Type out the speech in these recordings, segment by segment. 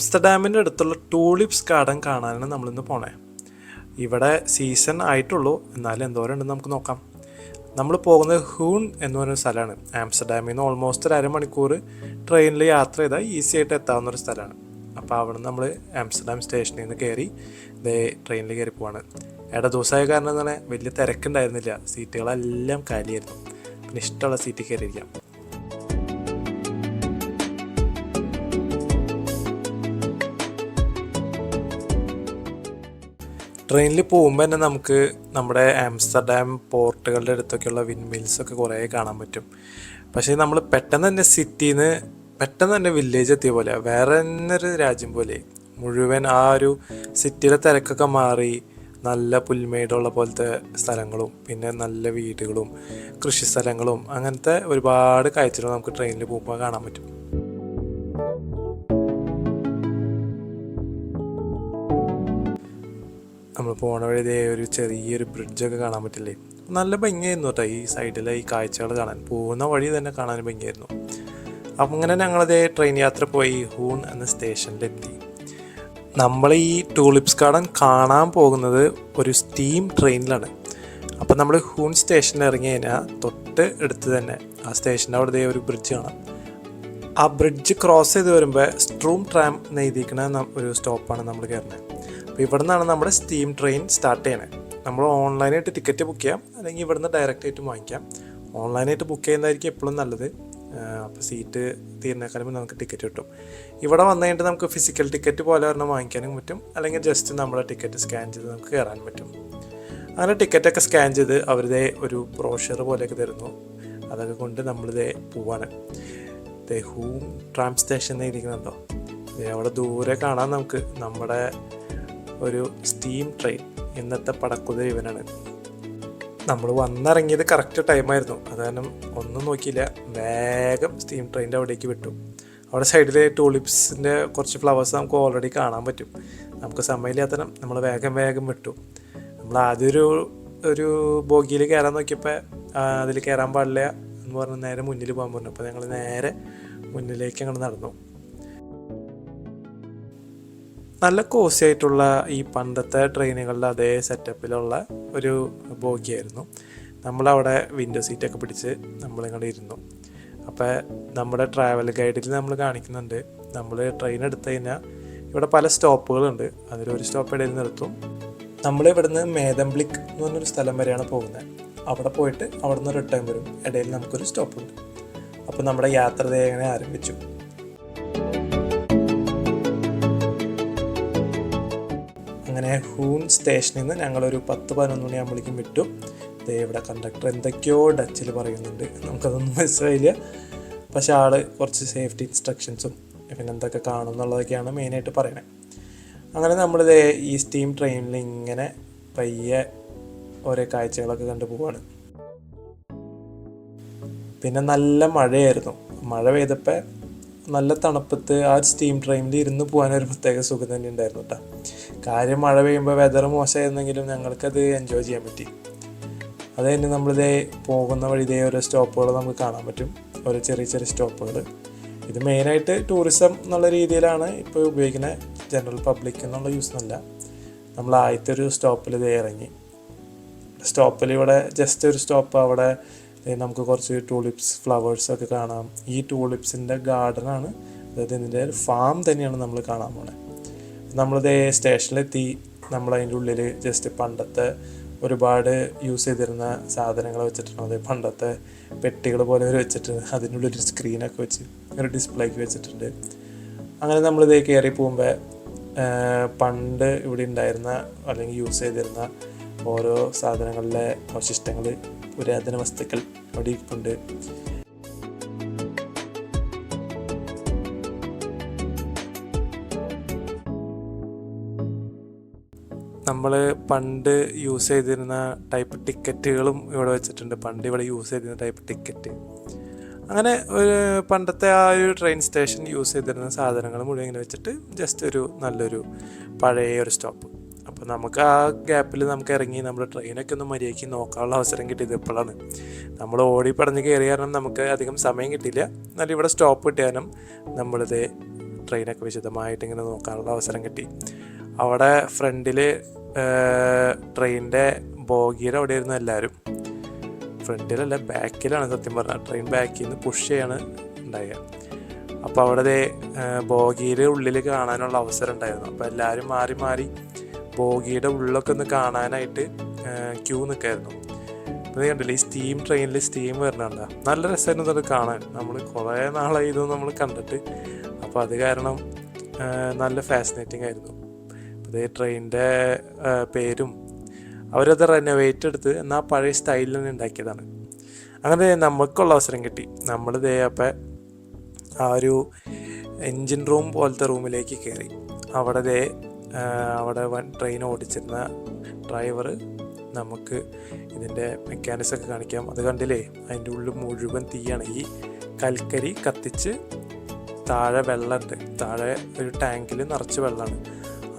ആംസ്റ്റർഡാമിൻ്റെ അടുത്തുള്ള tulips garden കാണാനാണ് നമ്മളിന്ന് പോണേ. ഇവിടെ സീസൺ ആയിട്ടുള്ളൂ, എന്നാലും എന്തോരം ഉണ്ടെന്ന് നമുക്ക് നോക്കാം. നമ്മൾ പോകുന്നത് ഹൂൺ എന്ന് പറയുന്ന സ്ഥലമാണ്. ആംസ്റ്റർഡാമിൽ നിന്ന് ഓൾമോസ്റ്റ് ഒരു അരമണിക്കൂർ ട്രെയിനിൽ യാത്ര ചെയ്താൽ ഈസി ആയിട്ട് എത്താവുന്ന ഒരു സ്ഥലമാണ്. അപ്പോൾ അവിടെ നിന്ന് നമ്മൾ ആംസ്റ്റർഡാം സ്റ്റേഷനിൽ നിന്ന് കയറി ട്രെയിനിൽ കയറി പോവാണ്. ദിവസമായ കാരണം തന്നെ വലിയ തിരക്കുണ്ടായിരുന്നില്ല, സീറ്റുകളെല്ലാം കാലിയായിരുന്നു. പിന്നെ ഇഷ്ടമുള്ള സീറ്റിൽ കയറിയിരിക്കാം. ട്രെയിനിൽ പോകുമ്പോൾ തന്നെ നമുക്ക് നമ്മുടെ ആംസ്റ്റർഡാം പോർട്ടുകളുടെ അടുത്തൊക്കെയുള്ള വിൻമിൽസൊക്കെ കുറേ കാണാൻ പറ്റും. പക്ഷേ നമ്മൾ പെട്ടെന്ന് തന്നെ സിറ്റിയിൽ നിന്ന് പെട്ടെന്ന് തന്നെ വില്ലേജ് എത്തിയ പോലെ, വേറെ തന്നെ ഒരു രാജ്യം പോലെ മുഴുവൻ ആ ഒരു സിറ്റിയിലെ തിരക്കൊക്കെ മാറി നല്ല പുൽമേടുള്ള പോലത്തെ സ്ഥലങ്ങളും പിന്നെ നല്ല വീടുകളും കൃഷി സ്ഥലങ്ങളും അങ്ങനത്തെ ഒരുപാട് കാഴ്ചകൾ നമുക്ക് ട്രെയിനിൽ പോകുമ്പോൾ കാണാൻ പറ്റും. നമ്മൾ പോണ വഴി ഒരു ചെറിയൊരു ബ്രിഡ്ജൊക്കെ കാണാൻ പറ്റില്ലേ, നല്ല ഭംഗിയായിരുന്നു കേട്ടോ. ഈ സൈഡിലെ ഈ കാഴ്ചകൾ കാണാൻ, പോകുന്ന വഴി തന്നെ കാണാൻ ഭംഗിയായിരുന്നു. അപ്പം അങ്ങനെ ഞങ്ങളതേ ട്രെയിൻ യാത്ര പോയി ഹൂൺ എന്ന സ്റ്റേഷനിലെത്തി. നമ്മൾ ഈ ടൂലിപ്സ് ഗാർഡൻ കാണാൻ പോകുന്നത് ഒരു സ്റ്റീം ട്രെയിനിലാണ്. അപ്പം നമ്മൾ ഹൂൺ സ്റ്റേഷനിൽ ഇറങ്ങി കഴിഞ്ഞാൽ തൊട്ട് എടുത്ത് തന്നെ ആ സ്റ്റേഷൻ്റെ അവിടെ ഒരു ബ്രിഡ്ജ് കാണാം. ആ ബ്രിഡ്ജ് ക്രോസ് ചെയ്ത് വരുമ്പോൾ സ്ട്രൂം ട്രാം എന്ന് എഴുതിയിരിക്കുന്ന ഒരു സ്റ്റോപ്പാണ് നമ്മൾ കയറുന്നത്. അപ്പോൾ ഇവിടെ നിന്നാണ് നമ്മുടെ സ്റ്റീം ട്രെയിൻ സ്റ്റാർട്ട് ചെയ്യണത്. നമ്മൾ ഓൺലൈനായിട്ട് ടിക്കറ്റ് ബുക്ക് ചെയ്യാം, അല്ലെങ്കിൽ ഇവിടെ നിന്ന് ഡയറക്റ്റായിട്ട് വാങ്ങിക്കാം. ഓൺലൈനായിട്ട് ബുക്ക് ചെയ്യുന്നതായിരിക്കും എപ്പോഴും നല്ലത്. അപ്പോൾ സീറ്റ് തീരുന്നേക്കാളും നമുക്ക് ടിക്കറ്റ് കിട്ടും. ഇവിടെ വന്നു കഴിഞ്ഞിട്ട് നമുക്ക് ഫിസിക്കൽ ടിക്കറ്റ് പോലെ ഒരെണ്ണം വാങ്ങിക്കാനും പറ്റും, അല്ലെങ്കിൽ ജസ്റ്റ് നമ്മുടെ ടിക്കറ്റ് സ്കാൻ ചെയ്ത് നമുക്ക് കയറാൻ പറ്റും. അങ്ങനെ ടിക്കറ്റൊക്കെ സ്കാൻ ചെയ്ത് അവരുടെ ഒരു ബ്രോഷർ പോലെയൊക്കെ തരുന്നു. അതൊക്കെ കൊണ്ട് നമ്മളിതേ പോവാണ്. ഹൂൺ ട്രാം സ്റ്റേഷൻ ഇരിക്കുന്നുണ്ടോ, അവിടെ ദൂരെ കാണാൻ നമുക്ക് നമ്മുടെ ഒരു സ്റ്റീം ട്രെയിൻ. ഇന്നത്തെ പടക്കുതിര ഇവനാണ്. നമ്മൾ വന്നിറങ്ങിയത് കറക്റ്റ് ടൈമായിരുന്നു, അത് കാരണം ഒന്നും നോക്കിയില്ല, വേഗം സ്റ്റീം ട്രെയിനിൻ്റെ അവിടേക്ക് വിട്ടു. അവിടെ സൈഡിൽ ടൂലിപ്സിൻ്റെ കുറച്ച് ഫ്ലവേഴ്സ് നമുക്ക് ഓൾറെഡി കാണാൻ പറ്റും. നമുക്ക് സമയമില്ലാത്ത നമ്മൾ വേഗം വിട്ടു. നമ്മൾ ആദ്യം ഒരു ബോഗിയിൽ കയറാൻ നോക്കിയപ്പോൾ അതിൽ കയറാൻ പാടില്ല എന്ന് പറഞ്ഞ് നേരെ മുന്നിൽ പോകാൻ പറഞ്ഞു. അപ്പോൾ ഞങ്ങൾ നേരെ മുന്നിലേക്ക് അങ്ങോട്ട് നടന്നു. നല്ല കോസി ആയിട്ടുള്ള ഈ പണ്ടത്തെ ട്രെയിനുകളുടെ അതേ സെറ്റപ്പിലുള്ള ഒരു ബോഗിയായിരുന്നു. നമ്മളവിടെ വിൻഡോ സീറ്റൊക്കെ പിടിച്ച് നമ്മളിങ്ങോട്ട് ഇരുന്നു. അപ്പോൾ നമ്മുടെ ട്രാവൽ ഗൈഡിൽ നമ്മൾ കാണിക്കുന്നുണ്ട്, നമ്മൾ ട്രെയിൻ എടുത്തു കഴിഞ്ഞാൽ ഇവിടെ പല സ്റ്റോപ്പുകളുണ്ട്, അതിലൊരു സ്റ്റോപ്പ് ഇടയിൽ നിർത്തും. നമ്മളിവിടുന്ന് മേദംബ്ലിക് എന്ന് പറഞ്ഞൊരു സ്ഥലം വരെയാണ് പോകുന്നത്. അവിടെ പോയിട്ട് അവിടെ നിന്ന് റിട്ടേൺ വരും, ഇടയിൽ നമുക്കൊരു സ്റ്റോപ്പുണ്ട്. അപ്പോൾ നമ്മുടെ യാത്ര അങ്ങനെ ആരംഭിച്ചു. അങ്ങനെ ഹൂൺ സ്റ്റേഷനിൽ നിന്ന് ഞങ്ങളൊരു 10-11 മണിയാകുമ്പോഴേക്കും വിട്ടു. ഇവിടെ കണ്ടക്ടർ എന്തൊക്കെയോ ഡച്ചിൽ പറയുന്നുണ്ട്, നമുക്കതൊന്നും മനസ്സിലായില്ല. പക്ഷെ ആൾ കുറച്ച് സേഫ്റ്റി ഇൻസ്ട്രക്ഷൻസും പിന്നെ എന്തൊക്കെ കാണും എന്നുള്ളതൊക്കെയാണ് മെയിനായിട്ട് പറയണത്. അങ്ങനെ നമ്മളിത് ഈ സ്റ്റീം ട്രെയിനിൽ ഇങ്ങനെ പയ്യെ ഓരോ കാഴ്ചകളൊക്കെ കണ്ടു പോവാണ്. പിന്നെ നല്ല മഴയായിരുന്നു. മഴ പെയ്തപ്പോൾ നല്ല തണുപ്പത്ത് ആ സ്റ്റീം ട്രെയിനിൽ ഇരുന്ന് പോകാനൊരു പ്രത്യേക സുഖം തന്നെ ഉണ്ടായിരുന്നു കേട്ടോ. കാര്യം മഴ പെയ്യുമ്പോൾ വെതർ മോശമായിരുന്നെങ്കിലും ഞങ്ങൾക്കത് എൻജോയ് ചെയ്യാൻ പറ്റി. അത് തന്നെ നമ്മളിതേ പോകുന്ന വഴി ഓരോ സ്റ്റോപ്പുകൾ നമുക്ക് കാണാൻ പറ്റും, ഓരോ ചെറിയ സ്റ്റോപ്പുകൾ. ഇത് മെയിനായിട്ട് ടൂറിസം എന്നുള്ള രീതിയിലാണ് ഇപ്പോൾ ഉപയോഗിക്കുന്നത്, ജനറൽ പബ്ലിക് എന്നുള്ള യൂസ് എന്നല്ല. നമ്മൾ ആദ്യത്തെ ഒരു സ്റ്റോപ്പിൽ ഇറങ്ങി. സ്റ്റോപ്പിൽ ഇവിടെ ജസ്റ്റ് ഒരു സ്റ്റോപ്പ്, അവിടെ നമുക്ക് കുറച്ച് ടൂലിപ്സ് ഫ്ലവേഴ്സൊക്കെ കാണാം. ഈ ടൂലിപ്സിൻ്റെ ഗാർഡനാണ്, അതായത് ഇതിൻ്റെ ഒരു ഫാം തന്നെയാണ് നമ്മൾ കാണാൻ പോണത്. നമ്മളിത് സ്റ്റേഷനിലെത്തി. നമ്മളതിൻ്റെ ഉള്ളിൽ ജസ്റ്റ് പണ്ടത്തെ ഒരുപാട് യൂസ് ചെയ്തിരുന്ന സാധനങ്ങൾ വെച്ചിട്ടുണ്ട്. അത് പണ്ടത്തെ പെട്ടികൾ പോലെ വെച്ചിട്ട് അതിൻ്റെ ഉള്ളിൽ ഒരു സ്ക്രീനൊക്കെ വെച്ച് ഒരു ഡിസ്പ്ലേക്ക് വെച്ചിട്ടുണ്ട്. അങ്ങനെ നമ്മളിത് കയറി പോകുമ്പോൾ പണ്ട് ഇവിടെ ഉണ്ടായിരുന്ന അല്ലെങ്കിൽ യൂസ് ചെയ്തിരുന്ന ഓരോ സാധനങ്ങളിലെ അവശിഷ്ടങ്ങൾ, പുരാതന വസ്തുക്കൾ അവിടെ ഇരിപ്പുണ്ട്. നമ്മൾ പണ്ട് യൂസ് ചെയ്തിരുന്ന ടൈപ്പ് ടിക്കറ്റുകളും ഇവിടെ വെച്ചിട്ടുണ്ട്. പണ്ട് ഇവിടെ യൂസ് ചെയ്തിരുന്ന ടൈപ്പ് ടിക്കറ്റ്, അങ്ങനെ ഒരു പണ്ടത്തെ ആ ഒരു ട്രെയിൻ സ്റ്റേഷൻ യൂസ് ചെയ്തിരുന്ന സാധനങ്ങൾ മുഴുവൻ ഇങ്ങനെ വെച്ചിട്ട് ജസ്റ്റ് ഒരു നല്ലൊരു പഴയ ഒരു സ്റ്റോപ്പ്. അപ്പോൾ നമുക്ക് ആ ഗ്യാപ്പിൽ നമുക്ക് ഇറങ്ങി നമ്മുടെ ട്രെയിനൊക്കെ ഒന്ന് മര്യാദയ്ക്ക് നോക്കാനുള്ള അവസരം കിട്ടിയത് ഇപ്പോഴാണ്. നമ്മൾ ഓടി പടഞ്ഞ് കയറി കാരണം നമുക്ക് അധികം സമയം കിട്ടിയില്ല. എന്നാലും ഇവിടെ സ്റ്റോപ്പ് കിട്ടിയാലും നമ്മളിത് ട്രെയിനൊക്കെ വിശദമായിട്ട് ഇങ്ങനെ നോക്കാനുള്ള അവസരം കിട്ടി. അവിടെ ഫ്രണ്ടിൽ ട്രെയിനിൻ്റെ ബോഗിയുടെ അവിടെ ആയിരുന്നു എല്ലാവരും. ഫ്രണ്ടിലല്ല, ബാക്കിലാണ് സത്യം പറഞ്ഞാൽ. ട്രെയിൻ ബാക്കിൽ നിന്ന് പുഷ് ചെയ്യാണ് ഉണ്ടായത്. അപ്പോൾ അവിടെ ബോഗിയിൽ ഉള്ളിൽ കാണാനുള്ള അവസരം ഉണ്ടായിരുന്നു. അപ്പോൾ എല്ലാവരും മാറി മാറി ബോഗിയുടെ ഉള്ളൊക്കെ ഒന്ന് കാണാനായിട്ട് ക്യൂ നിൽക്കായിരുന്നു. അത് കണ്ടില്ല, ഈ സ്റ്റീം ട്രെയിനിൽ സ്റ്റീം വരണുണ്ട. നല്ല രസമായിരുന്നു അത് കാണാൻ. നമ്മൾ കുറേ നാളായി ഇതൊന്നും നമ്മൾ കണ്ടിട്ട്. അപ്പോൾ അത് കാരണം നല്ല ഫാസിനേറ്റിംഗ് ആയിരുന്നു. അതേ ട്രെയിനിൻ്റെ പേരും അവരത് റെനോവേറ്റ് എടുത്ത് എന്നാൽ പഴയ സ്റ്റൈലിൽ തന്നെ ഉണ്ടാക്കിയതാണ്. അങ്ങനെ നമുക്കുള്ള അവസരം കിട്ടി. നമ്മൾ അപ്പം ആ ഒരു എൻജിൻ റൂം പോലത്തെ റൂമിലേക്ക് കയറി. അവിടെ ട്രെയിൻ ഓടിച്ചിരുന്ന ഡ്രൈവർ നമുക്ക് ഇതിൻ്റെ മെക്കാനിക്സൊക്കെ കാണിക്കാം. അത് കണ്ടില്ലേ, അതിൻ്റെ ഉള്ളിൽ മുഴുവൻ തീയാണ്. ഈ കൽക്കരി കത്തിച്ച് താഴെ വെള്ളമുണ്ട്, താഴെ ഒരു ടാങ്കിൽ നിറച്ച് വെള്ളമാണ്.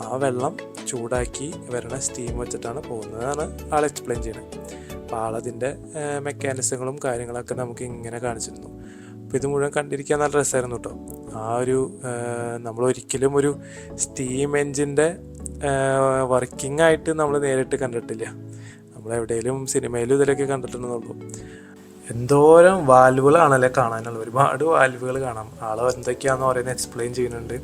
ആ വെള്ളം ചൂടാക്കി വരണ സ്റ്റീം വെച്ചിട്ടാണ് പോകുന്നതാണ് ആൾ എക്സ്പ്ലെയിൻ ചെയ്യുന്നത്. അപ്പോൾ ആളതിൻ്റെ മെക്കാനിസങ്ങളും കാര്യങ്ങളൊക്കെ നമുക്ക് ഇങ്ങനെ കാണിച്ചിരുന്നു. അപ്പോൾ ഇത് മുഴുവൻ കണ്ടിരിക്കാൻ നല്ല രസമായിരുന്നു കേട്ടോ. ആ ഒരു നമ്മളൊരിക്കലും ഒരു സ്റ്റീം എൻജിൻ്റെ വർക്കിംഗ് ആയിട്ട് നമ്മൾ നേരിട്ട് കണ്ടിട്ടില്ല. നമ്മളെവിടെയെങ്കിലും സിനിമയിലും ഇതിലൊക്കെ കണ്ടിട്ടുണ്ടെന്നുള്ളൂ. എന്തോരം വാൽവുകളാണല്ലേ കാണാനുള്ളത്. ഒരുപാട് വാൽവുകൾ കാണാം. ആൾ എന്തൊക്കെയാണെന്ന് പറയുന്നത് എക്സ്പ്ലെയിൻ ചെയ്യുന്നുണ്ട്.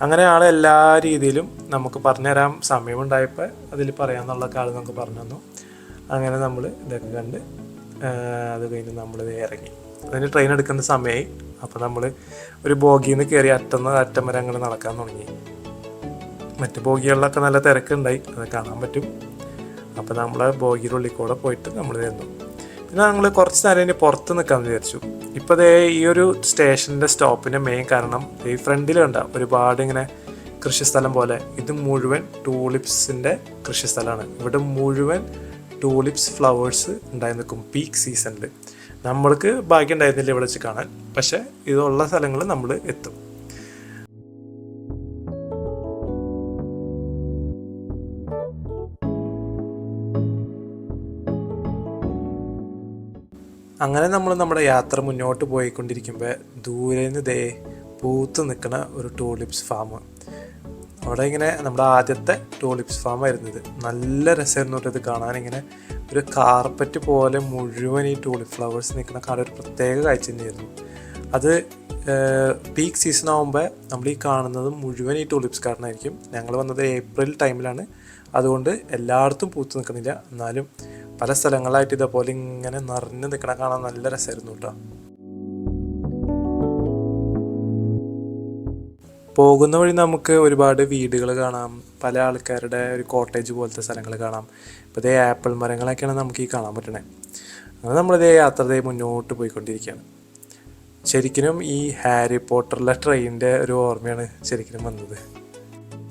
അങ്ങനെ ആൾ എല്ലാ രീതിയിലും നമുക്ക് പറഞ്ഞുതരാൻ സമയമുണ്ടായപ്പോൾ അതിൽ പറയാമെന്നുള്ളൊക്കെ ആൾ നമുക്ക് പറഞ്ഞു തന്നു. അങ്ങനെ നമ്മൾ ഇതൊക്കെ കണ്ട് അത് കഴിഞ്ഞ് നമ്മളിത് ഇറങ്ങി. അതിന് ട്രെയിൻ എടുക്കുന്ന സമയമായി. അപ്പോൾ നമ്മൾ ഒരു ബോഗിയിൽ നിന്ന് കയറി അറ്റം വരെ അങ്ങനെ നടക്കാൻ തുടങ്ങി. മറ്റ് ബോഗികളിലൊക്കെ നല്ല തിരക്കുണ്ടായി, അത് കാണാൻ പറ്റും. അപ്പോൾ നമ്മൾ ബോഗിയുടെ ഉള്ളിൽ കൂടെ പോയിട്ട് നമ്മൾ നിന്നു. പിന്നെ ഞങ്ങൾ കുറച്ച് നേരം ഇനി പുറത്ത് നിൽക്കാമെന്ന് വിചാരിച്ചു. ഇപ്പോൾ ദേ ഈ ഒരു സ്റ്റേഷൻ്റെ സ്റ്റോപ്പിൻ്റെ മെയിൻ കാരണം ഈ ഫ്രണ്ടിൽ കണ്ട ഒരുപാട് ഇങ്ങനെ കൃഷിസ്ഥലം പോലെ, ഇത് മുഴുവൻ ടൂലിപ്സിൻ്റെ കൃഷിസ്ഥലമാണ്. ഇവിടെ മുഴുവൻ ടൂലിപ്സ് ഫ്ലവേഴ്സ് ഉണ്ടായി നിൽക്കും പീക്ക് സീസണിൽ. നമ്മൾക്ക് ഭാഗ്യം ഉണ്ടായിരുന്നില്ല ഇവിടെ വെച്ച് കാണാൻ, പക്ഷേ ഇതുള്ള സ്ഥലങ്ങൾ നമ്മൾ എത്തും. അങ്ങനെ നമ്മൾ നമ്മുടെ യാത്ര മുന്നോട്ട് പോയിക്കൊണ്ടിരിക്കുമ്പോൾ ദൂരെ നിന്ന് ദേ പൂത്ത് നിൽക്കുന്ന ഒരു ടൂലിപ്സ് ഫാം. അവിടെ ഇങ്ങനെ നമ്മുടെ ആദ്യത്തെ ടൂലിപ്സ് ഫാം ആയിരുന്നത്. നല്ല രസമായിരുന്നു ഇത് കാണാൻ. ഇങ്ങനെ ഒരു കാർപ്പറ്റ് പോലെ മുഴുവൻ ഈ ടൂലിപ്പ് ഫ്ലവേഴ്സ് നിൽക്കുന്ന കാണാൻ ഒരു പ്രത്യേക കാഴ്ച തന്നെയായിരുന്നു. അത് പീക്ക് സീസൺ ആകുമ്പോൾ നമ്മൾ ഈ കാണുന്നത് മുഴുവൻ ഈ ടൂലിപ്സ് കാരണമായിരിക്കും. ഞങ്ങൾ വന്നത് ഏപ്രിൽ ടൈമിലാണ്, അതുകൊണ്ട് എല്ലായിടത്തും പൂത്ത് നിൽക്കുന്നില്ല. എന്നാലും പല സ്ഥലങ്ങളായിട്ട് ഇതേപോലെ ഇങ്ങനെ നിറഞ്ഞു നിൽക്കണ കാണാൻ നല്ല രസമായിരുന്നു കേട്ടോ. പോകുന്ന വഴി നമുക്ക് ഒരുപാട് വീടുകൾ കാണാം, പല ആൾക്കാരുടെ ഒരു കോട്ടേജ് പോലത്തെ സ്ഥലങ്ങൾ കാണാം. ഇപ്പോൾ ഇതേ ആപ്പിൾ മരങ്ങളൊക്കെയാണ് നമുക്ക് ഈ കാണാൻ പറ്റണേ. അങ്ങനെ നമ്മളിതേ യാത്ര മുന്നോട്ട് പോയിക്കൊണ്ടിരിക്കുകയാണ്. ശരിക്കും ഈ ഹാരി പോട്ടറിലെ ട്രെയിനിൻ്റെ ഒരു ഓർമ്മയാണ് ശരിക്കും വന്നത്.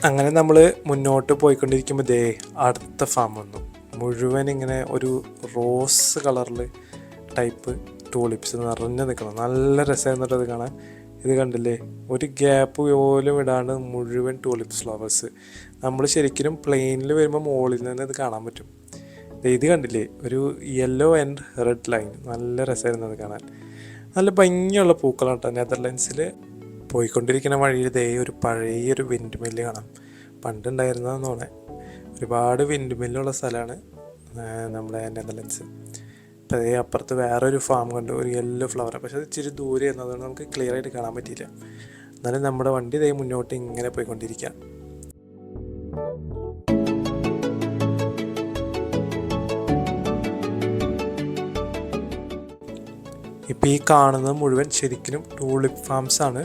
അങ്ങനെ നമ്മൾ മുന്നോട്ട് പോയിക്കൊണ്ടിരിക്കുമ്പോൾ ദേ അടുത്ത ഫാം വന്നു. മുഴുവൻ ഇങ്ങനെ ഒരു റോസ് കളറിൽ ടൈപ്പ് ടൂലിപ്സ് നിറഞ്ഞു നിൽക്കണം. നല്ല രസമായിരുന്നു അത് കാണാൻ. ഇത് കണ്ടില്ലേ, ഒരു ഗ്യാപ്പ് പോലും ഇടാണ്ട് മുഴുവൻ ടൂലിപ്സ് ഫ്ലവേഴ്സ്. നമ്മൾ ശരിക്കും പ്ലെയിനിൽ വരുമ്പോൾ മുകളിൽ നിന്ന് ഇത് കാണാൻ പറ്റും. ഇത് കണ്ടില്ലേ, ഒരു യെല്ലോ ആൻഡ് റെഡ് ലൈൻ. നല്ല രസമായിരുന്നു അത് കാണാൻ. നല്ല ഭംഗിയുള്ള പൂക്കളാണ് കേട്ടോ. നെതർലാൻഡ്സിൽ പോയിക്കൊണ്ടിരിക്കുന്ന വഴിയിൽ ദേ ഒരു പഴയൊരു വിൻഡ് മില്ല് കാണാം. പണ്ടുണ്ടായിരുന്നതെന്ന് തോന്നേ. ഒരുപാട് വിൻഡ് മില്ലുള്ള സ്ഥലമാണ് നമ്മുടെ നെതർലാൻഡ്സ്. അപ്പോൾ അതേ അപ്പുറത്ത് വേറൊരു ഫാം കണ്ടു, ഒരു യെല്ലോ ഫ്ലവർ. പക്ഷെ അത് ഇച്ചിരി ദൂരെ എന്നതുകൊണ്ട് നമുക്ക് ക്ലിയർ ആയിട്ട് കാണാൻ പറ്റിയില്ല. എന്നാലും നമ്മുടെ വണ്ടി ഇതേ മുന്നോട്ട് ഇങ്ങനെ പോയിക്കൊണ്ടിരിക്കുക. ഇപ്പോൾ ഈ കാണുന്നത് മുഴുവൻ ശരിക്കും ടൂലിപ്പ് ഫാംസ് ആണ്.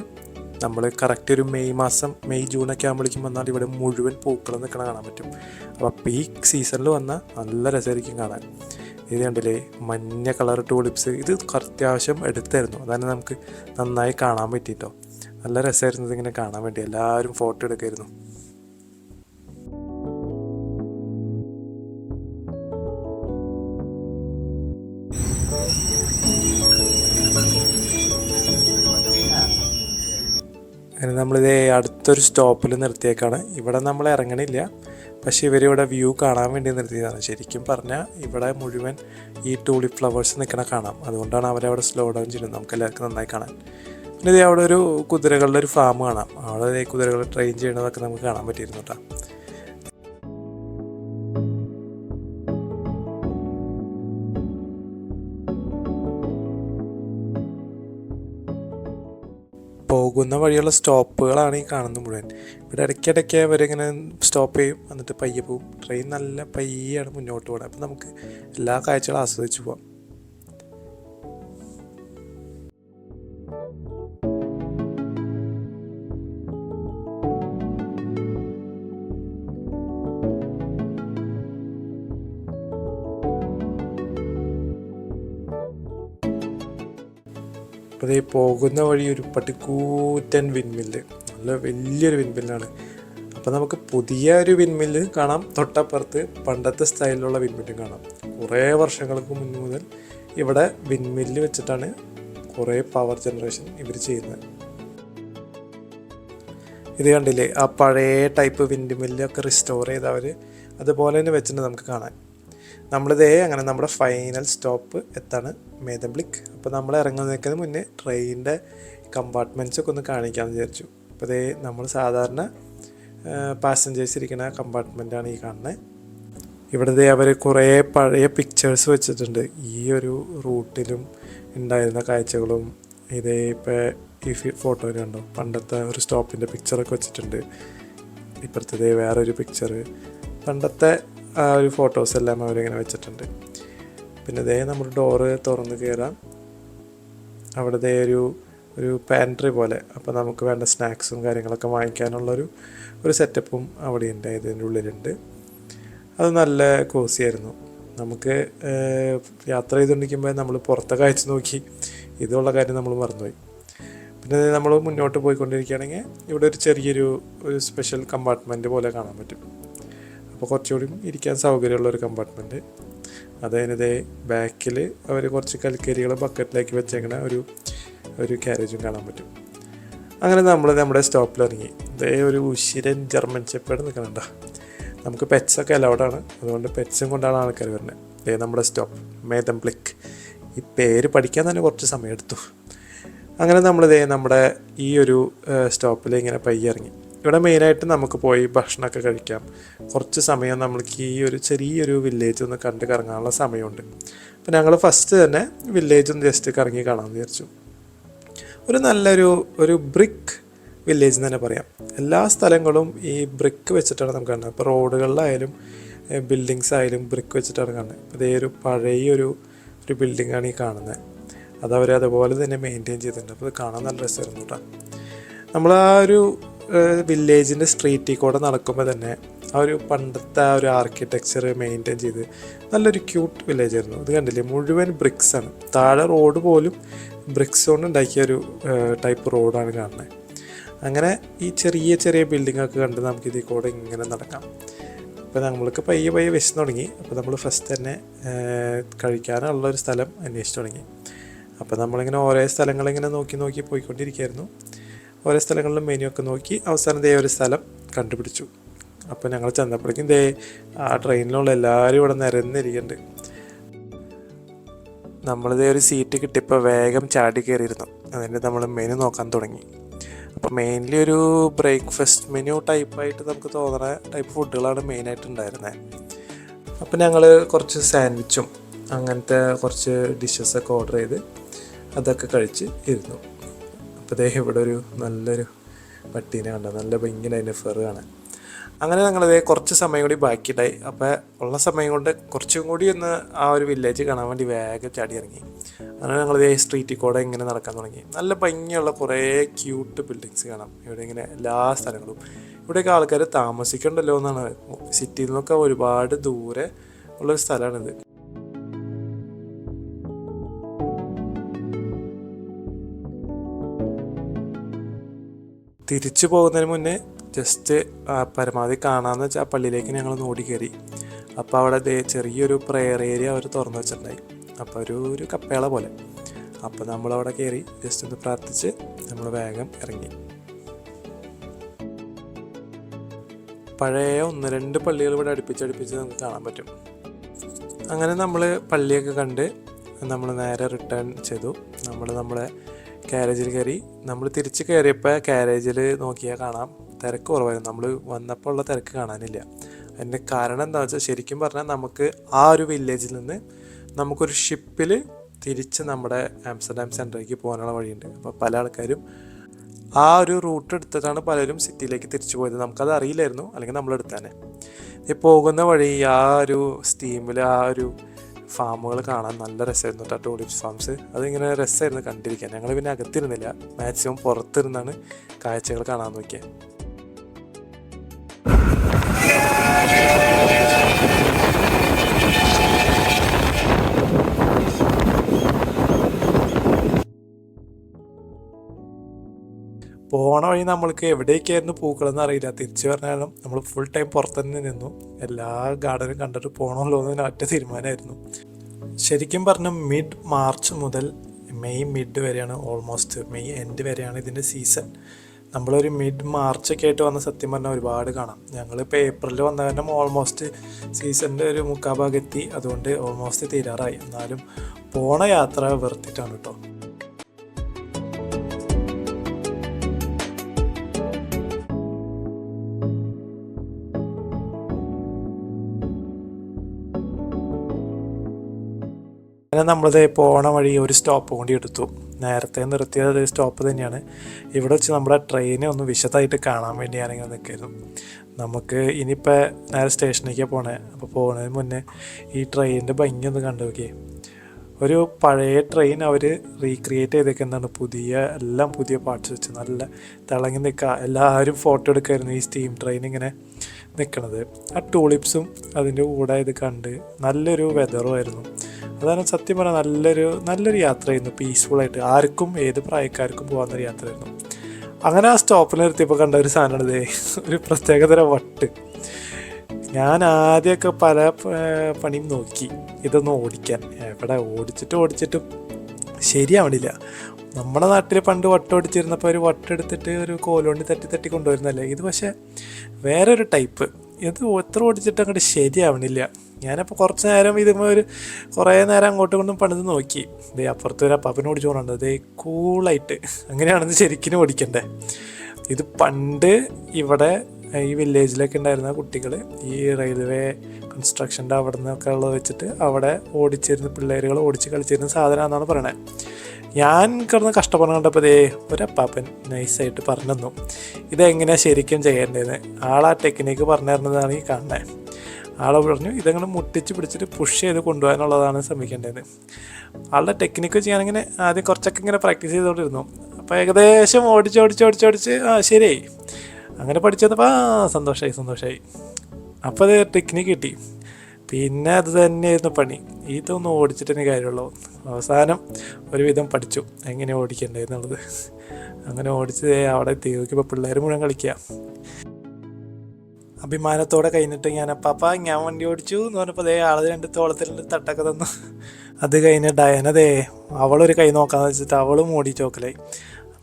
നമ്മൾ കറക്റ്റ് ഒരു മെയ് ജൂണൊക്കെ ആകുമ്പോഴേക്കും വന്നാൽ ഇവിടെ മുഴുവൻ പൂക്കൾ നിൽക്കണ കാണാൻ പറ്റും. അപ്പോൾ പീക്ക് സീസണിൽ വന്നാൽ നല്ല രസമായിരിക്കും കാണാൻ. ഇത് കണ്ടില്ലേ, മഞ്ഞ കളർ ടൂലിപ്സ്. ഇത് അത്യാവശ്യം എടുത്തായിരുന്നു, അതാണ് നമുക്ക് നന്നായി കാണാൻ പറ്റിയിട്ടോ. നല്ല രസമായിരുന്നു ഇതിങ്ങനെ കാണാൻ വേണ്ടി. എല്ലാവരും ഫോട്ടോ എടുക്കായിരുന്നു. അങ്ങനെ നമ്മളിതേ അടുത്തൊരു സ്റ്റോപ്പിൽ നിർത്തിയേക്കാണ്. ഇവിടെ നമ്മൾ ഇറങ്ങണില്ല, പക്ഷേ ഇവരിവിടെ വ്യൂ കാണാൻ വേണ്ടി നിർത്തിയതാണ്. ശരിക്കും പറഞ്ഞാൽ ഇവിടെ മുഴുവൻ ഈ ടൂലിപ്പ് ഫ്ലവേഴ്സ് നിൽക്കണ കാണാം. അതുകൊണ്ടാണ് അവരവിടെ സ്ലോ ഡൗൺ ചെയ്യുന്നത്, നമുക്ക് എല്ലാവർക്കും നന്നായി കാണാൻ. പിന്നെ ഇത് അവിടെ ഒരു കുതിരകളുടെ ഒരു ഫാം കാണാം. അവിടെ കുതിരകൾ ട്രെയിൻ ചെയ്യണതൊക്കെ നമുക്ക് കാണാൻ പറ്റിയിരുന്നു കേട്ടോ. പോകുന്ന വഴിയുള്ള സ്റ്റോപ്പുകളാണ് ഈ കാണുന്നത് മുഴുവൻ. ഇവിടെ ഇടയ്ക്കിടയ്ക്ക് അവരിങ്ങനെ സ്റ്റോപ്പ് ചെയ്യും, എന്നിട്ട് പയ്യെ പോവും. ട്രെയിൻ നല്ല പയ്യാണ് മുന്നോട്ട് പോകണം. അപ്പം നമുക്ക് എല്ലാ കാഴ്ചകളും ആസ്വദിച്ച് പോവാം. അപ്പോൾ ഈ പോകുന്ന വഴി ഒരു പട്ടിക്കൂറ്റൻ വിൻമില്ല്, നല്ല വലിയൊരു വിൻമില്ലാണ്. അപ്പോൾ നമുക്ക് പുതിയ ഒരു വിൻമില്ല് കാണാം, തൊട്ടപ്പുറത്ത് പണ്ടത്തെ സ്റ്റൈലിലുള്ള വിൻമില്ലും കാണാം. കുറേ വർഷങ്ങൾക്ക് മുൻപ് മുതൽ ഇവിടെ വിൻമില്ല് വെച്ചിട്ടാണ് കുറേ പവർ ജനറേഷൻ ഇവർ ചെയ്യുന്നത്. ഇത് കണ്ടില്ലേ, ആ പഴയ ടൈപ്പ് വിൻഡ് മില്ലൊക്കെ റിസ്റ്റോർ ചെയ്തവർ അതുപോലെ തന്നെ വെച്ചിട്ട് നമുക്ക് കാണാൻ. നമ്മളിതേ അങ്ങനെ നമ്മുടെ ഫൈനൽ സ്റ്റോപ്പ് എത്താണ് മേദംബ്ലിക്ക്. അപ്പോൾ നമ്മൾ ഇറങ്ങുന്നതിന് മുന്നേ ട്രെയിനിൻ്റെ കമ്പാർട്ട്മെൻറ്റ്സൊക്കെ ഒന്ന് കാണിക്കാമെന്ന് വിചാരിച്ചു. അപ്പോൾ ഇതേ നമ്മൾ സാധാരണ പാസഞ്ചേഴ്സ് ഇരിക്കുന്ന കമ്പാർട്ട്മെൻറ്റാണ് ഈ കാണുന്നത്. ഇവിടുത്തെ അവർ കുറേ പഴയ പിക്ചേഴ്സ് വെച്ചിട്ടുണ്ട്. ഈ ഒരു റൂട്ടിലും ഉണ്ടായിരുന്ന കാഴ്ചകളും ഇതേ ഇപ്പോൾ ഈ ഫോട്ടോയിൽ കണ്ടോ, പണ്ടത്തെ ഒരു സ്റ്റോപ്പിൻ്റെ പിക്ചറൊക്കെ വെച്ചിട്ടുണ്ട്. ഇപ്പുറത്തതേ വേറൊരു പിക്ചർ, പണ്ടത്തെ ആ ഒരു ഫോട്ടോസ് എല്ലാം അവരിങ്ങനെ വെച്ചിട്ടുണ്ട്. പിന്നെ ഇതേ നമ്മൾ ഡോറ് തുറന്ന് കയറാം. അവിടുത്തെ ഒരു പാൻട്രി പോലെ, അപ്പോൾ നമുക്ക് വേണ്ട സ്നാക്സും കാര്യങ്ങളൊക്കെ വാങ്ങിക്കാനുള്ളൊരു സെറ്റപ്പും അവിടെ ഉണ്ട്, ഇതിൻ്റെ ഉള്ളിലുണ്ട്. അത് നല്ല കോസിയായിരുന്നു. നമുക്ക് യാത്ര ചെയ്തുകൊണ്ടിരിക്കുമ്പോൾ നമ്മൾ പുറത്തെ കാഴ്ച നോക്കി ഇതുള്ള കാര്യം നമ്മൾ മറന്നുപോയി. പിന്നെ നമ്മൾ മുന്നോട്ട് പോയിക്കൊണ്ടിരിക്കുകയാണെങ്കിൽ ഇവിടെ ഒരു ചെറിയൊരു സ്പെഷ്യൽ കമ്പാർട്ട്മെൻറ്റ് പോലെ കാണാൻ പറ്റും. അപ്പോൾ കുറച്ചുകൂടി ഇരിക്കാൻ സൗകര്യമുള്ളൊരു കമ്പാർട്ട്മെൻറ്റ്. അതിനിതേ ബാക്കിൽ അവർ കുറച്ച് കൽക്കരികൾ ബക്കറ്റിലേക്ക് വെച്ചേക്കണ ഒരു ക്യാരേജും കാണാൻ പറ്റും. അങ്ങനെ നമ്മൾ നമ്മുടെ സ്റ്റോപ്പിൽ ഇറങ്ങി. ഇതേ ഒരു ഉശിരൻ ജർമ്മൻ ഷെപ്പേർഡ് നിൽക്കുന്നുണ്ടോ. നമുക്ക് പെറ്റ്സൊക്കെ അലൗഡാണ്, അതുകൊണ്ട് പെറ്റ്സും കൊണ്ടാണ് ആൾക്കാർ വരുന്നത്. ഇതേ നമ്മുടെ സ്റ്റോപ്പ് മേദംബ്ലിക്ക്. ഈ പേര് പഠിക്കാൻ തന്നെ കുറച്ച് സമയം എടുത്തു. അങ്ങനെ നമ്മളിതേ നമ്മുടെ ഈ ഒരു സ്റ്റോപ്പിൽ ഇങ്ങനെ പയ്യെ ഇറങ്ങി. ഇവിടെ മെയിനായിട്ട് നമുക്ക് പോയി ഭക്ഷണമൊക്കെ കഴിക്കാം. കുറച്ച് സമയം നമ്മൾക്ക് ഈ ഒരു ചെറിയൊരു വില്ലേജ് ഒന്ന് കണ്ട് കറങ്ങാനുള്ള സമയമുണ്ട്. അപ്പോൾ ഞങ്ങൾ ഫസ്റ്റ് തന്നെ വില്ലേജ് ഒന്ന് ജസ്റ്റ് കറങ്ങി കാണാമെന്ന് വിചാരിച്ചു. നല്ലൊരു ബ്രിക്ക് വില്ലേജ് എന്ന് തന്നെ പറയാം. എല്ലാ സ്ഥലങ്ങളും ഈ ബ്രിക്ക് വെച്ചിട്ടാണ് നമുക്ക് കാണുന്നത്. ഇപ്പോൾ റോഡുകളിലായാലും ബിൽഡിങ്സ് ആയാലും ബ്രിക്ക് വെച്ചിട്ടാണ് കാണുന്നത്. അപ്പോൾ ഇതേ ഒരു പഴയൊരു ബിൽഡിങ്ങാണ് ഈ കാണുന്നത്. അതവർ അതുപോലെ തന്നെ മെയിൻറ്റെയിൻ ചെയ്തിട്ടുണ്ട്. അപ്പോൾ ഇത് കാണാൻ നല്ല രസമായിരുന്നു കേട്ടോ. നമ്മൾ ആ ഒരു വില്ലേജിൻ്റെ സ്ട്രീറ്റിൽ കൂടെ നടക്കുമ്പോൾ തന്നെ ആ ഒരു പണ്ടത്തെ ആ ഒരു ആർക്കിടെക്ചർ മെയിൻറ്റെയിൻ ചെയ്ത് നല്ലൊരു ക്യൂട്ട് വില്ലേജ് ആയിരുന്നു. ഇത് കണ്ടില്ലേ, മുഴുവൻ ബ്രിക്സാണ്. താഴെ റോഡ് പോലും ബ്രിക്സ് കൊണ്ട് ഉണ്ടാക്കിയ ഒരു ടൈപ്പ് റോഡാണ് കാണുന്നത്. അങ്ങനെ ഈ ചെറിയ ബിൽഡിങ്ങൊക്കെ കണ്ട് നമുക്ക് ഇതിൽ കൂടെ ഇങ്ങനെ നടക്കാം. അപ്പോൾ നമ്മൾക്ക് പയ്യെ വിശന്ന് തുടങ്ങി. അപ്പോൾ നമ്മൾ ഫസ്റ്റ് തന്നെ കഴിക്കാനുള്ളൊരു സ്ഥലം അന്വേഷിച്ച് തുടങ്ങി. അപ്പോൾ നമ്മളിങ്ങനെ ഓരോ സ്ഥലങ്ങളിങ്ങനെ നോക്കി പോയിക്കൊണ്ടിരിക്കുകയായിരുന്നു. ഓരോ സ്ഥലങ്ങളിലും മെനു ഒക്കെ നോക്കി അവസാനം ഒരു സ്ഥലം കണ്ടുപിടിച്ചു. അപ്പോൾ ഞങ്ങൾ ചെന്നപ്പോഴേക്കും ആ ട്രെയിനിലുള്ള എല്ലാവരും ഇവിടെ നിരന്നിരിക്കുന്നുണ്ട്. ഒരു സീറ്റ് കിട്ടിയപ്പോൾ വേഗം ചാടി കയറിയിരുന്നു. അതിൻ്റെ നമ്മൾ മെനു നോക്കാൻ തുടങ്ങി. അപ്പോൾ മെയിൻലി ഒരു ബ്രേക്ക്ഫാസ്റ്റ് മെനു ടൈപ്പായിട്ട് നമുക്ക് തോന്നുന്ന ടൈപ്പ് ഫുഡുകളാണ് മെയിനായിട്ട് ഉണ്ടായിരുന്നത്. അപ്പോൾ ഞങ്ങൾ കുറച്ച് സാൻഡ്വിച്ചും അങ്ങനത്തെ കുറച്ച് ഡിഷസൊക്കെ ഓർഡർ ചെയ്ത് അതൊക്കെ കഴിച്ച് ഇരുന്നു. അപ്പോൾ ഇവിടെ നല്ലൊരു പട്ടീനെ കണ്ടോ, നല്ല ഭംഗിയുടെ അതിൻ്റെ ഫെറ് കാണാൻ. അങ്ങനെ ഞങ്ങളത് കുറച്ച് സമയം കൂടി ബാക്കിയുണ്ടായി. അപ്പോൾ ഉള്ള സമയം കൊണ്ട് കുറച്ചും കൂടി ഒന്ന് ആ ഒരു വില്ലേജ് കാണാൻ വേണ്ടി വേഗം ചാടി ഇറങ്ങി. അങ്ങനെ ഞങ്ങളത് സ്ട്രീറ്റിൽ കൂടെ ഇങ്ങനെ നടക്കാൻ തുടങ്ങി. നല്ല ഭംഗിയുള്ള കുറേ ക്യൂട്ട് ബിൽഡിങ്സ് കാണാം ഇവിടെ, ഇങ്ങനെ എല്ലാ സ്ഥലങ്ങളും. ഇവിടെയൊക്കെ ആൾക്കാർ താമസിക്കണ്ടല്ലോ എന്നാണ്. സിറ്റിയിൽ നിന്നൊക്കെ ഒരുപാട് ദൂരെ ഉള്ളൊരു സ്ഥലമാണിത്. തിരിച്ചു പോകുന്നതിന് മുന്നേ ജസ്റ്റ് പരമാവധി കാണാമെന്ന് വെച്ചാൽ ആ പള്ളിയിലേക്ക് ഞങ്ങൾ ഓടി കയറി. അപ്പോൾ അവിടെ ചെറിയൊരു പ്രെയർ ഏരിയ അവർ തുറന്നു വെച്ചിട്ടുണ്ടായി. അപ്പോൾ ഒരു കപ്പേള പോലെ. അപ്പോൾ നമ്മളവിടെ കയറി ജസ്റ്റ് ഒന്ന് പ്രാർത്ഥിച്ച് നമ്മൾ വേഗം ഇറങ്ങി. പഴയ 1-2 പള്ളികൾ ഇവിടെ അടുപ്പിച്ച് നമുക്ക് കാണാൻ പറ്റും. അങ്ങനെ നമ്മൾ പള്ളിയൊക്കെ കണ്ട് നമ്മൾ നേരെ റിട്ടേൺ ചെയ്തു. നമ്മുടെ കാരേജിൽ കയറി. നമ്മൾ തിരിച്ച് കയറിയപ്പോൾ കാരേജിൽ നോക്കിയാൽ കാണാം തിരക്ക് കുറവായിരുന്നു. നമ്മൾ വന്നപ്പോൾ ഉള്ള തിരക്ക് കാണാനില്ല. അതിൻ്റെ കാരണം എന്താണെന്ന് വെച്ചാൽ, ശരിക്കും പറഞ്ഞാൽ നമുക്ക് ആ ഒരു വില്ലേജിൽ നിന്ന് നമുക്കൊരു ഷിപ്പിൽ തിരിച്ച് നമ്മുടെ ആംസ്റ്റർഡാം സെൻറ്ററിലേക്ക് പോകാനുള്ള വഴിയുണ്ട്. അപ്പോൾ പല ആൾക്കാരും ആ ഒരു റൂട്ട് എടുത്തിട്ടാണ് പലരും സിറ്റിയിലേക്ക് തിരിച്ചു പോയത്. നമുക്കത് അറിയില്ലായിരുന്നു, അല്ലെങ്കിൽ നമ്മളെടുത്താനെ. ഈ പോകുന്ന വഴി ആ ഒരു സ്റ്റീമിൽ ആ ഒരു ഫാമുകൾ കാണാൻ നല്ല രസമായിരുന്നു കേട്ടോ, ടൂളിപ്സ് ഫാംസ്. അതിങ്ങനെ രസമായിരുന്നു കണ്ടിരിക്കാൻ. ഞങ്ങൾ പിന്നെ അകത്തിരുന്നില്ല, മാക്സിമം പുറത്തിരുന്നാണ് കാഴ്ചകൾ കാണാൻ നോക്കിയത്. പോണ വഴി നമ്മൾക്ക് എവിടേക്കായിരുന്നു പൂക്കളെന്ന് അറിയില്ല. തിരിച്ചു പറഞ്ഞാലും നമ്മൾ ഫുൾ ടൈം പുറത്തുതന്നെ നിന്നു. എല്ലാ ഗാർഡനും കണ്ടിട്ട് പോകണമല്ലോ എന്ന് ഒറ്റ തീരുമാനമായിരുന്നു. ശരിക്കും പറഞ്ഞാൽ മിഡ് മാർച്ച് മുതൽ മെയ് മിഡ് വരെയാണ്, ഓൾമോസ്റ്റ് മെയ് എൻഡ് വരെയാണ് ഇതിൻ്റെ സീസൺ. നമ്മളൊരു മിഡ് മാർച്ചൊക്കെ ആയിട്ട് വന്ന സത്യം പറഞ്ഞാൽ ഒരുപാട് കാണാം. ഞങ്ങളിപ്പോൾ ഏപ്രിലിൽ വന്ന കാരണം ഓൾമോസ്റ്റ് സീസണിൻ്റെ ഒരു മുക്കാൽ ഭാഗമെത്തി. അതുകൊണ്ട് ഓൾമോസ്റ്റ് തീരാറായി. എന്നാലും പോണ യാത്ര വെറുത്തിട്ടാണ് കേട്ടോ. അങ്ങനെ നമ്മളത് പോണ വഴി ഒരു സ്റ്റോപ്പ് കൂടി എടുത്തു. നേരത്തെ നിർത്തിയത് സ്റ്റോപ്പ് തന്നെയാണ്. ഇവിടെ വെച്ച് നമ്മുടെ ട്രെയിനെ ഒന്ന് വിശദമായിട്ട് കാണാൻ വേണ്ടി ഞാനിങ്ങനെ നിൽക്കായിരുന്നു. നമുക്ക് ഇനിയിപ്പോൾ നേരെ സ്റ്റേഷനിലേക്ക് പോകണേ. അപ്പോൾ പോകുന്നതിന് മുന്നേ ഈ ട്രെയിനിൻ്റെ ഭംഗി ഒന്ന് കണ്ടു നോക്കിയേ. ഒരു പഴയ ട്രെയിൻ അവർ റീക്രിയേറ്റ് ചെയ്തേക്കുന്നതാണ്. എല്ലാം പുതിയ പാർട്സ് വെച്ച് നല്ല തിളങ്ങി നിൽക്കുക. എല്ലാവരും ഫോട്ടോ എടുക്കുമായിരുന്നു ഈ സ്റ്റീം ട്രെയിൻ ഇങ്ങനെ നിൽക്കണത്. ആ ടൂളിപ്സും അതിൻ്റെ കൂടെ ഇത് കണ്ട് നല്ലൊരു വെതറുമായിരുന്നു. അതാണ് സത്യം പറഞ്ഞാൽ നല്ലൊരു യാത്രയായിരുന്നു. പീസ്ഫുള്ളായിട്ട് ആർക്കും ഏത് പ്രായക്കാർക്കും പോകാവുന്നൊരു യാത്രയായിരുന്നു. അങ്ങനെ ആ സ്റ്റോപ്പിൽ നിർത്തിയപ്പോൾ കണ്ട ഒരു സാധനമാണിത്, ഒരു പ്രത്യേകതരം വട്ട്. ഞാൻ ആദ്യമൊക്കെ പല പണിയും നോക്കി ഇതൊന്ന് ഓടിക്കാൻ. എവിടെ ഓടിച്ചിട്ടും ശരിയാവണില്ല. നമ്മുടെ നാട്ടിൽ പണ്ട് വട്ടോടിച്ചിരുന്നപ്പോൾ ഒരു വട്ടെടുത്തിട്ട് ഒരു കോലുകൊണ്ട് തട്ടി കൊണ്ടുവരുന്നല്ലേ ഇത്. പക്ഷേ വേറൊരു ടൈപ്പ്. ഇത് എത്ര ഓടിച്ചിട്ട് അങ്ങോട്ട് ശരിയാവണില്ല. ഞാനപ്പോൾ കുറച്ച് നേരം കുറേ നേരം അങ്ങോട്ടും കൊണ്ടും പണിത് നോക്കി. ഇതേ അപ്പുറത്ത് ഒരു അപ്പാപ്പനെ ഓടിച്ചു പോകുന്നുണ്ട്. അതേ കൂളായിട്ട് അങ്ങനെയാണെന്ന് ശരിക്കും ഓടിക്കണ്ടേ. ഇത് പണ്ട് ഇവിടെ ഈ വില്ലേജിലൊക്കെ ഉണ്ടായിരുന്ന കുട്ടികൾ ഈ റെയിൽവേ കൺസ്ട്രക്ഷൻ്റെ അവിടെ നിന്നൊക്കെ ഉള്ളത് വെച്ചിട്ട് അവിടെ പിള്ളേരുകൾ ഓടിച്ച് കളിച്ചിരുന്ന സാധനമാണെന്നാണ് പറയണത്. ഞാൻ കിടന്ന് കഷ്ടപ്പെടണം കണ്ടപ്പോൾ ഒരപ്പാപ്പൻ നൈസായിട്ട് പറഞ്ഞു തന്നു ഇതെങ്ങനെയാണ് ശരിക്കും ചെയ്യേണ്ടതെന്ന്. ആളാ ടെക്നിക്ക് പറഞ്ഞു തരുന്നതാണ് ഈ കാണുന്നത്. ആളെ പറഞ്ഞു ഇതങ്ങനെ മുട്ടിച്ച് പിടിച്ചിട്ട് പുഷ് ചെയ്ത് കൊണ്ടുപോകാനുള്ളതാണ് ശ്രമിക്കേണ്ടത്. ആളുടെ ടെക്നിക്ക് വെച്ച് ഞാനിങ്ങനെ ആദ്യം കുറച്ചൊക്കെ ഇങ്ങനെ പ്രാക്ടീസ് ചെയ്തുകൊണ്ടിരുന്നു. അപ്പോൾ ഏകദേശം ഓടിച്ച് ശരിയായി. അങ്ങനെ പഠിച്ചപ്പോൾ സന്തോഷമായി. അപ്പോൾ അത് ടെക്നിക്ക് കിട്ടി. പിന്നെ അത് തന്നെയായിരുന്നു പണി. ഇതൊന്നും ഓടിച്ചിട്ട് തന്നെ കാര്യമുള്ളൂ. അവസാനം ഒരുവിധം പഠിച്ചു എങ്ങനെ ഓടിക്കണ്ടേന്നുള്ളത്. അങ്ങനെ ഓടിച്ച് അവിടെ എത്തി നോക്കിയപ്പോൾ പിള്ളേർ മുഴുവൻ കളിക്കുക. അഭിമാനത്തോടെ കഴിഞ്ഞിട്ട് ഞാൻ വണ്ടി ഓടിച്ചു എന്ന് പറഞ്ഞപ്പോൾ ആള് 2 തോളത്തിൽ തട്ടൊക്കെ തന്നു. അത് കഴിഞ്ഞ് ഡയനതേ അവളൊരു കൈ നോക്കാന്ന് വെച്ചിട്ട് അവളും ഓടിച്ചോക്കലായി.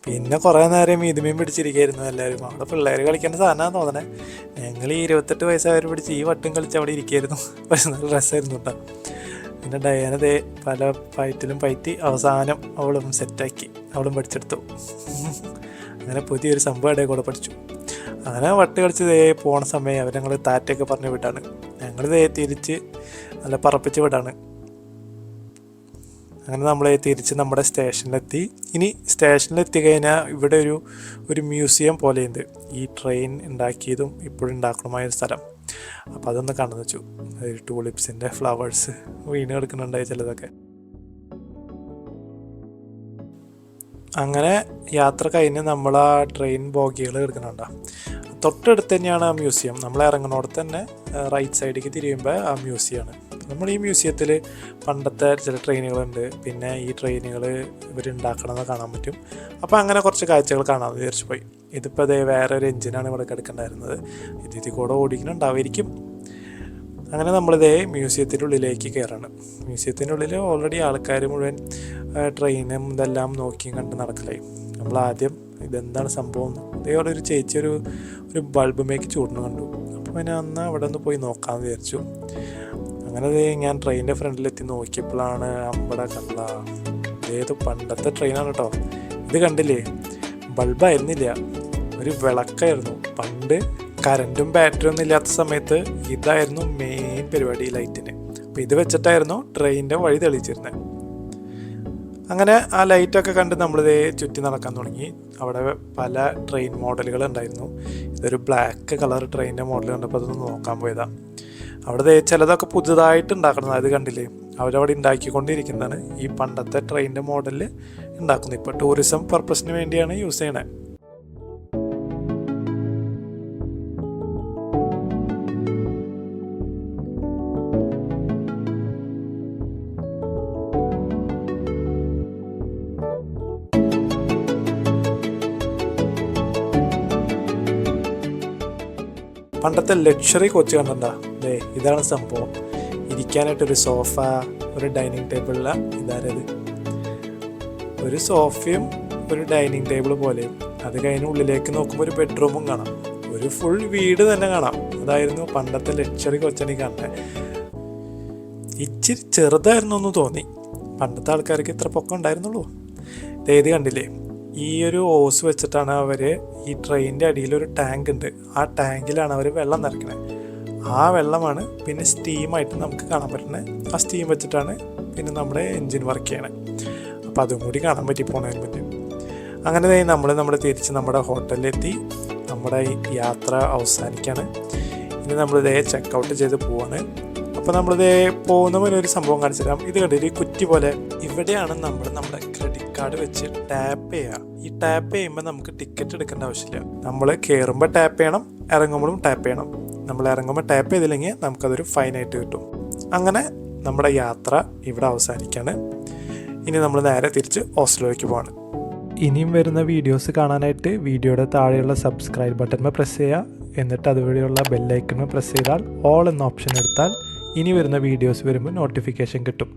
പിന്നെ കുറേ നേരം ഇതുമീൻ പിടിച്ചിരിക്കുകയായിരുന്നു എല്ലാവരും. അവിടെ പിള്ളേർ കളിക്കേണ്ട സാധനമാണെന്ന് തോന്നണേ. ഞങ്ങൾ ഈ 28 വയസ്സായവർ പിടിച്ച് ഈ വട്ടും കളിച്ച് അവിടെ ഇരിക്കുകയായിരുന്നു. പക്ഷെ നല്ല രസമായിരുന്നു കേട്ടോ. പിന്നെ ഡയാനതേ പല ഫൈറ്റിലും പയറ്റി അവസാനം അവളും സെറ്റാക്കി. അവളും പഠിച്ചെടുത്തു. അങ്ങനെ പുതിയൊരു സംഭവം കൂടെ പഠിച്ചു. അങ്ങനെ വട്ട് കളിച്ച് പോണ സമയം അവർ ഞങ്ങൾ താറ്റയൊക്കെ പറഞ്ഞ് വിട്ടാണ്. ഞങ്ങൾ തിരിച്ച് നല്ല പറപ്പിച്ച് വിടാണ്. അങ്ങനെ നമ്മൾ തിരിച്ച് നമ്മുടെ സ്റ്റേഷനിലെത്തി. ഇനി സ്റ്റേഷനിലെത്തി കഴിഞ്ഞാൽ ഇവിടെ ഒരു മ്യൂസിയം പോലെയുണ്ട്. ഈ ട്രെയിൻ ഉണ്ടാക്കിയതും ഇപ്പോഴും ഉണ്ടാക്കണമായ ഒരു സ്ഥലം. അപ്പോൾ അതൊന്ന് കണ്ടു വെച്ചു. ടൂളിപ്സിൻ്റെ ഫ്ലവേഴ്സ് വീണ് കിടക്കുന്നുണ്ടായി ചിലതൊക്കെ. അങ്ങനെ യാത്ര കഴിഞ്ഞ് നമ്മൾ ആ ട്രെയിൻ ബോഗികൾ എടുക്കുന്നുണ്ടോ. തൊട്ടടുത്ത് തന്നെയാണ് ആ മ്യൂസിയം. നമ്മൾ ഇറങ്ങുന്നിടത്ത് തന്നെ റൈറ്റ് സൈഡിലേക്ക് തിരിയുമ്പോൾ ആ മ്യൂസിയമാണ്. നമ്മൾ ഈ മ്യൂസിയത്തിൽ പണ്ടത്തെ ചില ട്രെയിനുകളുണ്ട്. പിന്നെ ഈ ട്രെയിനുകൾ ഇവരുണ്ടാക്കണമെന്ന് കാണാൻ പറ്റും. അപ്പോൾ അങ്ങനെ കുറച്ച് കാഴ്ചകൾ കാണാമെന്ന് വിചാരിച്ചു പോയി. ഇതിപ്പോൾ വേറെ ഒരു എഞ്ചിനാണ് ഇവിടെ കിടക്കേണ്ടായിരുന്നത്. ഇതിൽ കൂടെ ഓടിക്കുന്നുണ്ടാവുമായിരിക്കും. അങ്ങനെ മ്യൂസിയത്തിൻ്റെ ഉള്ളിലേക്ക് കയറാണ്. മ്യൂസിയത്തിൻ്റെ ഉള്ളിൽ ഓൾറെഡി ആൾക്കാർ മുഴുവൻ ട്രെയിനും ഇതെല്ലാം നോക്കിയും കണ്ട് നടക്കലായി. നമ്മൾ ആദ്യം ഇതെന്താണ് സംഭവം, ഇതേപോലെ ഒരു ചേച്ചി ഒരു ബൾബ് മേക്ക് ചൂടിന് കണ്ടു. അപ്പോൾ പിന്നെ അന്ന് അവിടെ ഒന്ന് പോയി നോക്കാമെന്ന് വിചാരിച്ചു. അങ്ങനെ ഞാൻ ട്രെയിനിൻ്റെ ഫ്രണ്ടിലെത്തി നോക്കിയപ്പോഴാണ് അമ്പട കണ്ട. ഏത് പണ്ടത്തെ ട്രെയിനാണ് കേട്ടോ. ഇത് കണ്ടില്ലേ, ബൾബായിരുന്നില്ല, ഒരു വിളക്കായിരുന്നു. പണ്ട് കറണ്ടും ബാറ്ററിയും ഒന്നും ഇല്ലാത്ത സമയത്ത് ഇതായിരുന്നു മെയിൻ പരിപാടി ഈ ലൈറ്റിന്. അപ്പോൾ ഇത് വെച്ചിട്ടായിരുന്നു ട്രെയിനിൻ്റെ വഴി തെളിയിച്ചിരുന്നത്. അങ്ങനെ ആ ലൈറ്റൊക്കെ കണ്ട് നമ്മളിതേ ചുറ്റി നടക്കാൻ തുടങ്ങി. അവിടെ പല ട്രെയിൻ മോഡലുകൾ ഉണ്ടായിരുന്നു. ഇതൊരു ബ്ലാക്ക് കളർ ട്രെയിനിൻ്റെ മോഡൽ കണ്ടപ്പോൾ അതൊന്ന് നോക്കാൻ പോയതാണ്. അവിടെ ചിലതൊക്കെ പുതുതായിട്ട് ഉണ്ടാക്കുന്നത്, അത് കണ്ടില്ലേ, അവരവിടെ ഉണ്ടാക്കിക്കൊണ്ടിരിക്കുന്നതാണ് ഈ പണ്ടത്തെ ട്രെയിനിൻ്റെ മോഡലിൽ ഉണ്ടാക്കുന്നത്. ഇപ്പോൾ ടൂറിസം പർപ്പസിന് വേണ്ടിയാണ് യൂസ് ചെയ്യണത്. പണ്ടത്തെ ലക്ഷറി കോച്ച് കണ്ടണ്ട, അല്ലേ, ഇതാണ് സംഭവം. ഇരിക്കാനായിട്ടൊരു സോഫ, ഒരു ഡൈനിങ് ടേബിളില, ഇതാരത്, ഒരു സോഫയും ഒരു ഡൈനിങ് ടേബിൾ പോലെയും. അത് കഴിഞ്ഞ് ഉള്ളിലേക്ക് നോക്കുമ്പോൾ ഒരു ബെഡ്റൂമും കാണാം, ഒരു ഫുൾ വീട് തന്നെ കാണാം. അതായിരുന്നു പണ്ടത്തെ ലക്ഷറി കോച്ചണി കാണുന്നത്. ഇച്ചിരി ചെറുതായിരുന്നു എന്ന് തോന്നി, പണ്ടത്തെ ആൾക്കാർക്ക് ഇത്ര പൊക്കം ഉണ്ടായിരുന്നുള്ളൂ. ഇത് കണ്ടില്ലേ, ഈ ഒരു ഓസ് വെച്ചിട്ടാണ് അവർ, ഈ ട്രെയിനിൻ്റെ അടിയിലൊരു ടാങ്ക് ഉണ്ട്, ആ ടാങ്കിലാണ് അവർ വെള്ളം നിറയ്ക്കണത്. ആ വെള്ളമാണ് പിന്നെ സ്റ്റീമായിട്ട് നമുക്ക് കാണാൻ പറ്റുന്നത്. ആ സ്റ്റീം വെച്ചിട്ടാണ് പിന്നെ നമ്മുടെ എൻജിൻ വർക്ക് ചെയ്യണത്. അപ്പോൾ അതും കൂടി കാണാൻ പറ്റി പോണതിന് മുന്നേ. അങ്ങനെ നമ്മൾ തിരിച്ച് നമ്മുടെ ഹോട്ടലിലെത്തി. നമ്മുടെ യാത്ര അവസാനിക്കുകയാണ്. ഇനി നമ്മളിതേ ചെക്കൗട്ട് ചെയ്ത് പോവാണ്. അപ്പോൾ നമ്മളിതേ പോകുന്ന പോലെ ഒരു സംഭവം കാണിച്ചു തരാം. ഇത് കണ്ടിട്ട് ഈ കുറ്റി പോലെ, ഇവിടെയാണ് നമ്മുടെ ക്രെഡിറ്റ് കാർഡ് വെച്ച് ടാപ്പ് ചെയ്യുക. ഈ ടാപ്പ് ചെയ്യുമ്പോൾ നമുക്ക് ടിക്കറ്റ് എടുക്കേണ്ട ആവശ്യമില്ല. നമ്മൾ കയറുമ്പോൾ ടാപ്പ് ചെയ്യണം, ഇറങ്ങുമ്പോഴും ടാപ്പ് ചെയ്യണം. നമ്മൾ ഇറങ്ങുമ്പോൾ ടാപ്പ് ചെയ്തില്ലെങ്കിൽ നമുക്കതൊരു ഫൈനായിട്ട് കിട്ടും. അങ്ങനെ നമ്മുടെ യാത്ര ഇവിടെ അവസാനിക്കുകയാണ്. ഇനി നമ്മൾ നേരെ തിരിച്ച് ഓസ്ലോയ്ക്ക് പോവാണ്. ഇനിയും വരുന്ന വീഡിയോസ് കാണാനായിട്ട് വീഡിയോയുടെ താഴെയുള്ള സബ്സ്ക്രൈബ് ബട്ടൺ പ്രസ് ചെയ്യുക. എന്നിട്ട് അതുവഴിയുള്ള ബെല്ലൈക്കൺ പ്രസ് ചെയ്താൽ ഓൾ എന്ന ഓപ്ഷൻ എടുത്താൽ ഇനി വരുന്ന വീഡിയോസ് വരുമ്പോൾ നോട്ടിഫിക്കേഷൻ കിട്ടും.